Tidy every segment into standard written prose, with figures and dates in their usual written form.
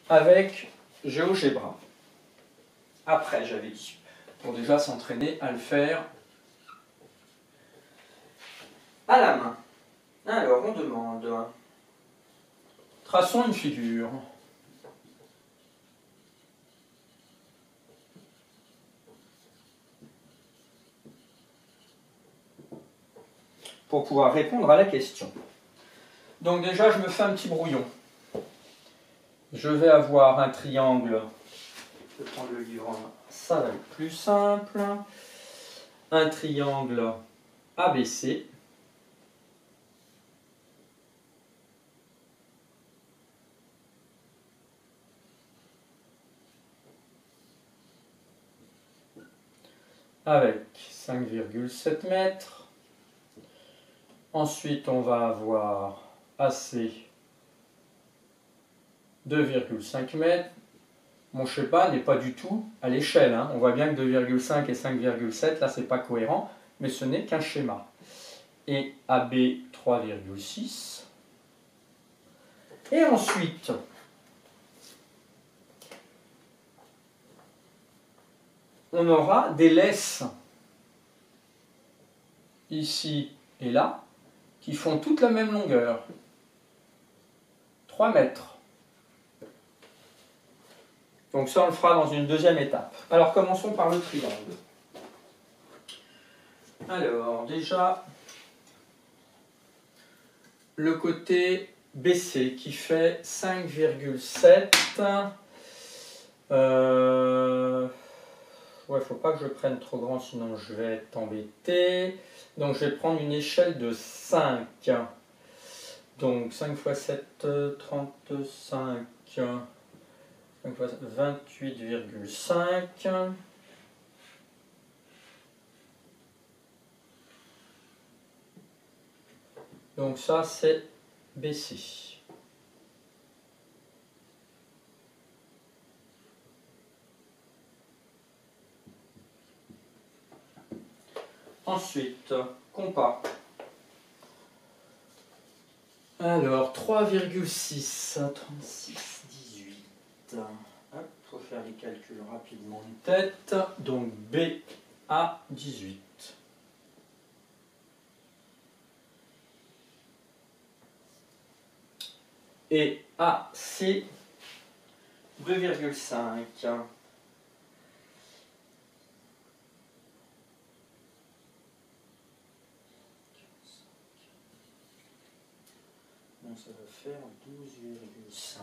avec GeoGebra. Après, j'avais dit, pour déjà s'entraîner à le faire à la main. Alors, on demande, traçons une figure. Pour pouvoir répondre à la question. Donc déjà, je me fais un petit brouillon. Je vais avoir un triangle. Je vais prendre le livre en main. Ça va être plus simple. Un triangle ABC. Avec 5,7 mètres. Ensuite, on va avoir AC 2,5 mètres. Mon schéma n'est pas du tout à l'échelle. Hein. On voit bien que 2,5 et 5,7, là, c'est pas cohérent, mais ce n'est qu'un schéma. Et AB 3,6. Et ensuite, on aura des laisses ici et là qui font toute la même longueur. 3 mètres. Donc ça, on le fera dans une deuxième étape. Alors, commençons par le triangle. Alors, déjà, le côté BC qui fait 5,7. Ouais, faut pas que je prenne trop grand, sinon je vais être embêté. Donc, je vais prendre une échelle de 5. Donc, 5 x 7, 35. 5 x 28,5. Donc ça, c'est BC. Ensuite, compas. Alors, 3,6, 36, 18. Hop, faut faire les calculs rapidement en tête. Donc, B à 18. Et AC 2,5. Donc ça va faire 12,5.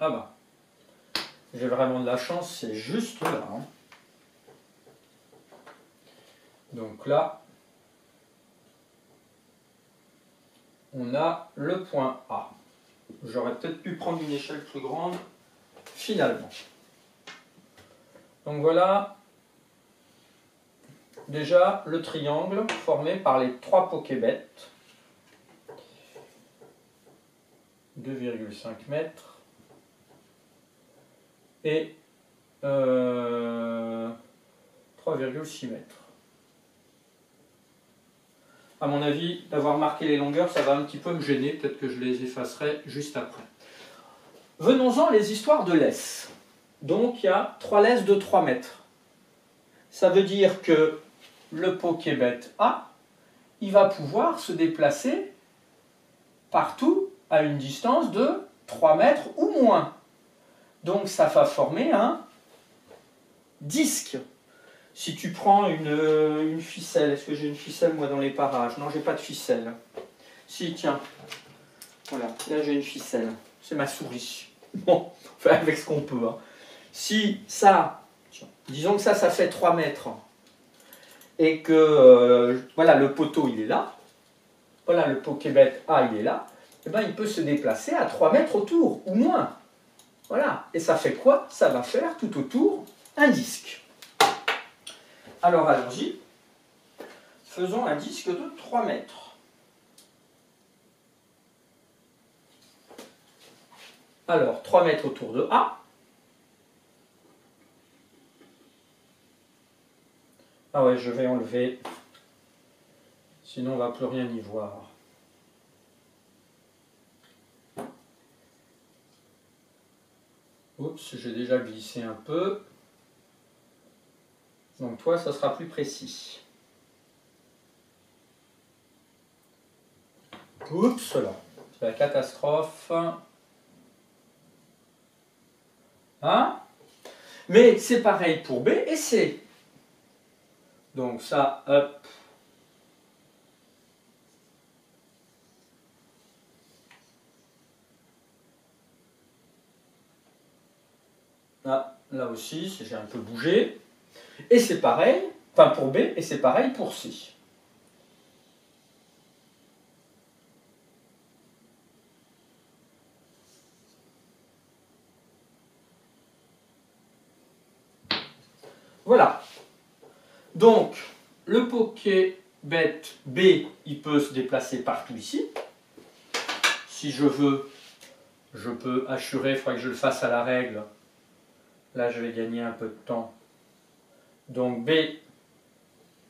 Ah bah, j'ai vraiment de la chance, c'est juste là. Hein. Donc là, on a le point A. J'aurais peut-être pu prendre une échelle plus grande, finalement. Donc voilà, déjà le triangle formé par les 3 pokébets. 2,5 mètres. Et 3,6 mètres. À mon avis, d'avoir marqué les longueurs, ça va un petit peu me gêner. Peut-être que je les effacerai juste après. Venons-en les histoires de laisses. Donc, il y a 3 laisses de 3 mètres. Ça veut dire que le pokébet A, il va pouvoir se déplacer partout à une distance de 3 mètres ou moins. Donc, ça va former un disque. Si tu prends une ficelle, est-ce que j'ai une ficelle moi dans les parages? Non, j'ai pas de ficelle. Si, tiens, voilà, là j'ai une ficelle. C'est ma souris. Bon, on fait avec ce qu'on peut. Hein. Si ça, tiens, disons que ça fait 3 mètres, et que, voilà, le poteau il est là, voilà, le pokébet A il est là, et ben il peut se déplacer à 3 mètres autour, ou moins. Voilà, et ça fait quoi? Ça va faire tout autour un disque. Alors allons-y, faisons un disque de 3 mètres. Alors, 3 mètres autour de A. Ah ouais, je vais enlever, sinon on ne va plus rien y voir. Oups, j'ai déjà glissé un peu. Donc toi, ça sera plus précis. Oups, là, c'est la catastrophe. Hein? Mais c'est pareil pour B et C. Donc ça, hop. Ah, là aussi, j'ai un peu bougé. Et c'est pareil, enfin pour B, et c'est pareil pour C. Voilà. Donc, le Pokébet B, il peut se déplacer partout ici. Si je veux, je peux assurer, il faudrait que je le fasse à la règle. Là, je vais gagner un peu de temps. Donc, B,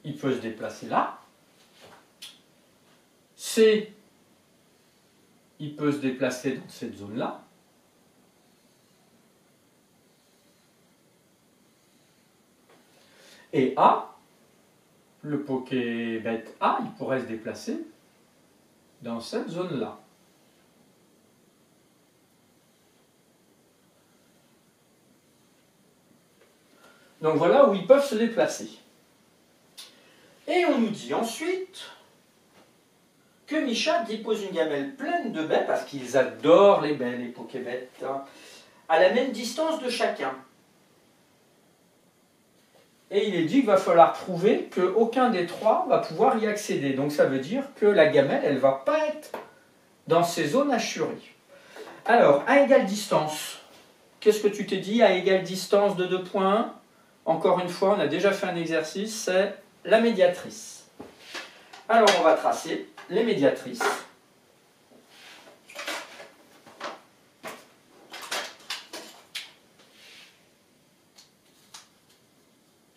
il peut se déplacer là. C, il peut se déplacer dans cette zone-là. Et A, le Pokébet A, il pourrait se déplacer dans cette zone-là. Donc voilà où ils peuvent se déplacer. Et on nous dit ensuite que Misha dépose une gamelle pleine de baies, parce qu'ils adorent les baies, les Pokébets, hein, à la même distance de chacun. Et il est dit qu'il va falloir prouver qu'aucun des trois va pouvoir y accéder. Donc ça veut dire que la gamelle, elle ne va pas être dans ces zones assurées. Alors, à égale distance, qu'est-ce que tu t'es dit à égale distance de 2 points? Encore une fois, on a déjà fait un exercice, c'est la médiatrice. Alors on va tracer les médiatrices.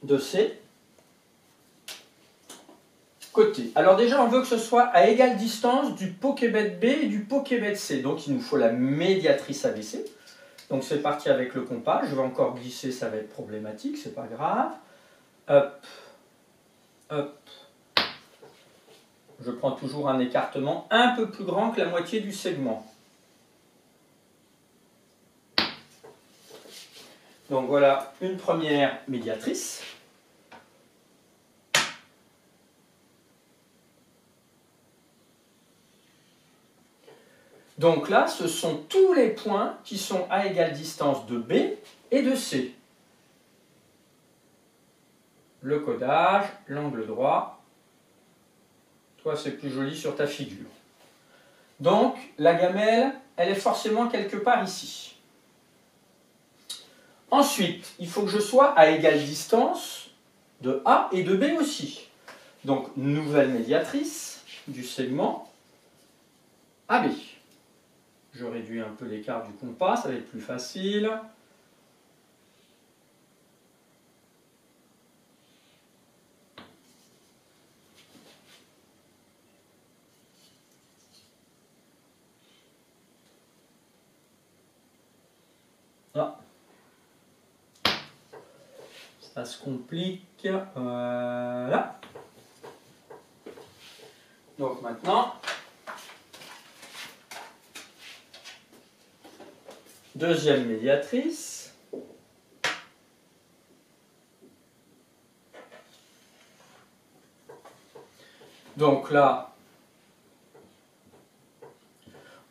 De C côté. Alors déjà, on veut que ce soit à égale distance du Pokébet B et du Pokébet C. Donc il nous faut la médiatrice ABC. Donc c'est parti avec le compas. Je vais encore glisser, ça va être problématique, c'est pas grave. Hop, hop. Je prends toujours un écartement un peu plus grand que la moitié du segment. Donc voilà une première médiatrice. Donc là, ce sont tous les points qui sont à égale distance de B et de C. Le codage, l'angle droit. Toi, c'est plus joli sur ta figure. Donc, la gamelle, elle est forcément quelque part ici. Ensuite, il faut que je sois à égale distance de A et de B aussi. Donc, nouvelle médiatrice du segment AB. Je réduis un peu l'écart du compas, ça va être plus facile. Ah. Ça se complique. Voilà. Donc maintenant, deuxième médiatrice. Donc là,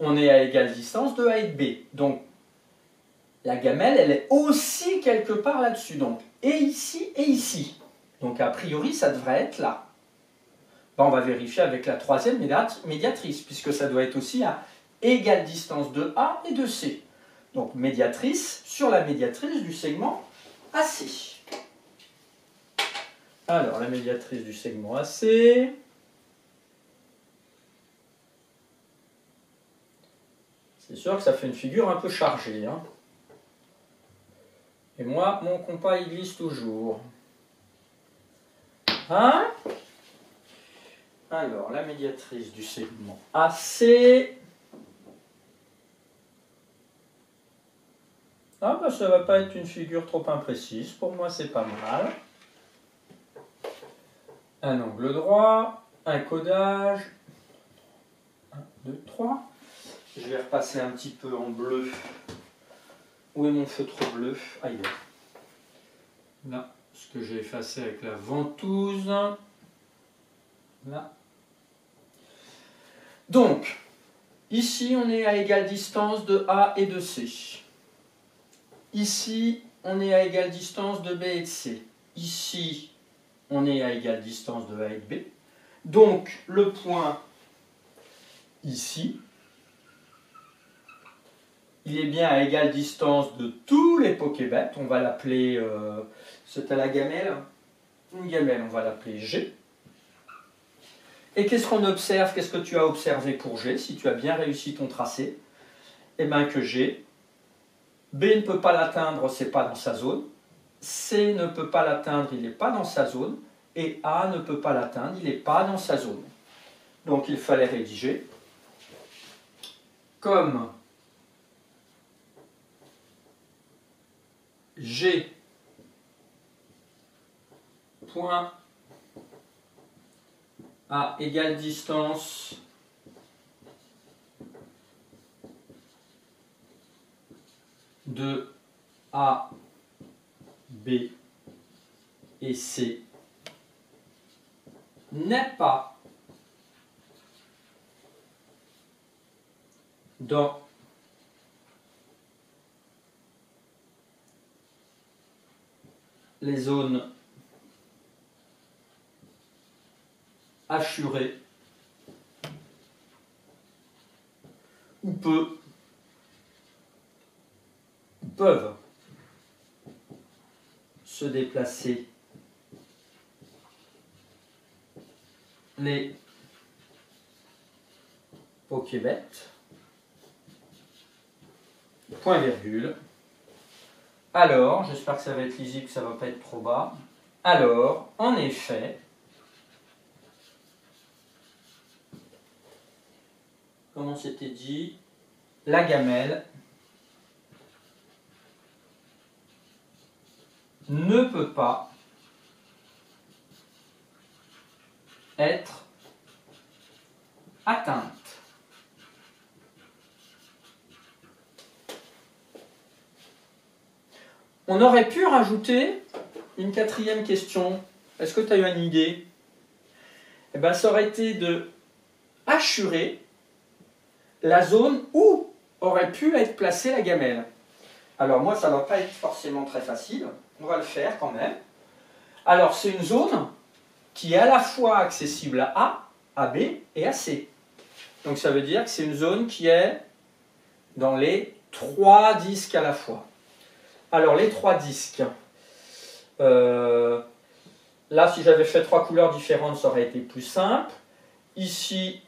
on est à égale distance de A et de B. Donc, la gamelle, elle est aussi quelque part là-dessus. Donc, et ici et ici. Donc, a priori, ça devrait être là. Ben, on va vérifier avec la troisième médiatrice, puisque ça doit être aussi à égale distance de A et de C. Donc, médiatrice sur la médiatrice du segment AC. Alors, la médiatrice du segment AC. C'est sûr que ça fait une figure un peu chargée. Hein. Et moi, mon compas, il glisse toujours. Hein? Alors, la médiatrice du segment AC. Ah bah ça va pas être une figure trop imprécise, pour moi c'est pas mal. Un angle droit, un codage, 1, 2, 3. Je vais repasser un petit peu en bleu. Où est mon feutre bleu? Ah, il est là, ce que j'ai effacé avec la ventouse. Là. Donc, ici on est à égale distance de A et de C. Ici, on est à égale distance de B et de C. Ici, on est à égale distance de A et de B. Donc, le point ici, il est bien à égale distance de tous les pokébets. On va l'appeler, c'était la gamelle. Une gamelle, on va l'appeler G. Et qu'est-ce qu'on observe? Qu'est-ce que tu as observé pour G, si tu as bien réussi ton tracé? Eh bien que G, B ne peut pas l'atteindre, c'est pas dans sa zone. C ne peut pas l'atteindre, il n'est pas dans sa zone. Et A ne peut pas l'atteindre, il n'est pas dans sa zone. Donc il fallait rédiger comme G point à égale distance de A, B et C n'est pas dans les zones assurées ou peuvent se déplacer les pokébets, point virgule. Alors, j'espère que ça va être lisible, que ça ne va pas être trop bas. Alors, en effet, comme on s'était dit, la gamelle ne peut pas être atteinte. On aurait pu rajouter une quatrième question. Est-ce que tu as eu une idée? Eh bien, ça aurait été de assurer la zone où aurait pu être placée la gamelle. Alors moi, ça ne va pas être forcément très facile. On va le faire quand même. Alors, c'est une zone qui est à la fois accessible à A, à B et à C. Donc ça veut dire que c'est une zone qui est dans les 3 disques à la fois. Alors les 3 disques, là si j'avais fait 3 couleurs différentes, ça aurait été plus simple. Ici,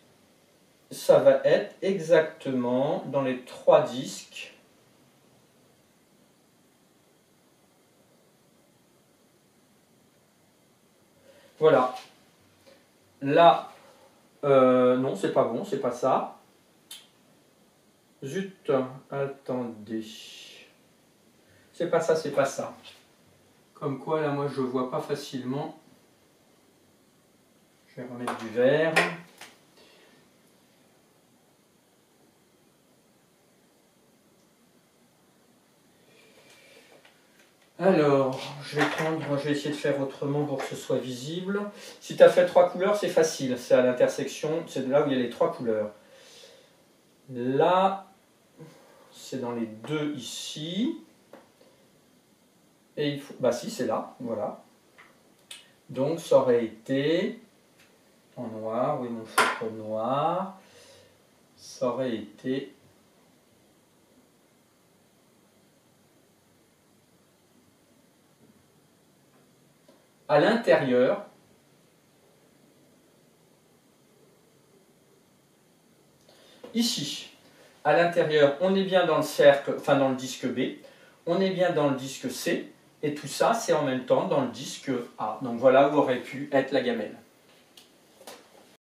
ça va être exactement dans les 3 disques. Voilà. Là, non, c'est pas bon, c'est pas ça. Zut, attendez. C'est pas ça, c'est pas ça. Comme quoi, là, moi, je vois pas facilement. Je vais remettre du vert. Alors, je vais essayer de faire autrement pour que ce soit visible. Si tu as fait 3 couleurs, c'est facile. C'est à l'intersection, c'est là où il y a les 3 couleurs. Là, c'est dans les 2 ici. Et il faut... Bah si, c'est là, voilà. Donc, ça aurait été en noir. Oui, mon feutre noir. Ça aurait été... à l'intérieur, ici, à l'intérieur, on est bien dans le cercle, enfin dans le disque B, on est bien dans le disque C, et tout ça, c'est en même temps dans le disque A. Donc voilà où aurait pu être la gamelle.